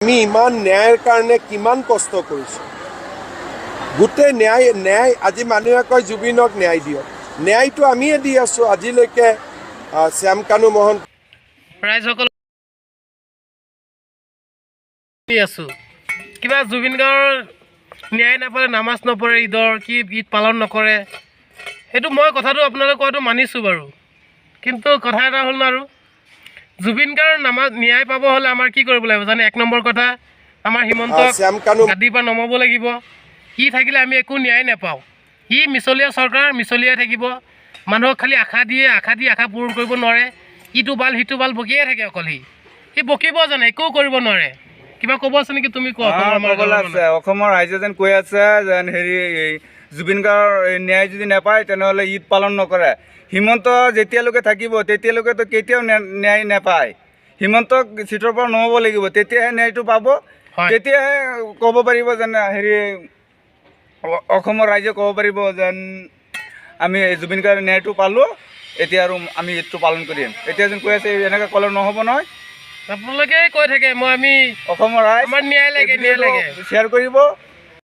আমি ইমান ন্যায়ৰ কাৰণে কিমান কষ্ট কৰিছোঁ। গোটেই ন্যায় আজি মানুহে কয় জুবিনক ন্যায় দিয়ক, ন্যায়টো আমিয়ে দি আছোঁ আজিলৈকে। শ্যাম কানু মহন্ত ৰাইজসকল আছোঁ, কিবা জুবিন গাৰ্গৰ ন্যায় নাপালে নামাজ নপঢ়ে, ঈদৰ ঈদ পালন নকৰে, সেইটো মই কথাটো আপোনালোকে কোৱাটো মানিছোঁ বাৰু। কিন্তু কথা এটা হ'ল আৰু জুবিন গাৰ্গৰ ন্যায় পাব হ'লে আমাৰ কি কৰিব লাগিব জানে? 1 নম্বৰ কথা, আমাৰ হিমন্তক গাদীৰ পৰা নমাব লাগিব। ই থাকিলে আমি একো ন্যায় নাপাওঁ। ই মিছলীয়া চৰকাৰ, মিছলীয়াই থাকিব। মানুহক খালি আশা দি আশা পূৰণ কৰিব নোৱাৰে। ইটো বাল সিটো বাল বকিয়ে থাকে অকল। সি বকিব জানে, একো কৰিব নোৱাৰে। কিবা ক'ব আছে নেকি? তুমি কোৱা। অসমৰ ৰাইজে যেন কৈ আছে যেন জুবিন গাৰ্গৰ ন্যায় যদি নাপায় তেনেহ'লে ঈদ পালন নকৰে। হিমন্ত যেতিয়ালৈকে থাকিব তেতিয়ালৈকেতো কেতিয়াও ন্যায় নাপায়। হিমন্তক চিটৰ পৰা নমাব লাগিব, তেতিয়াহে ন্যায়টো পাব। তেতিয়াহে ক'ব পাৰিব যেন অসমৰ ৰাইজে ক'ব পাৰিব যেন আমি জুবিন গাৰ্গৰ ন্যায়টো পালোঁ, এতিয়া আৰু আমি ঈদটো পালন কৰিম। এতিয়া যেন কৈ আছে এনেকৈ ক'লে নহ'ব নহয়। আপোনালোকে কৈ থাকে আমি অসমৰ ৰাইজ আমাৰ ন্যায় লাগে, ন্যায় লাগে। শ্বেয়াৰ কৰিব।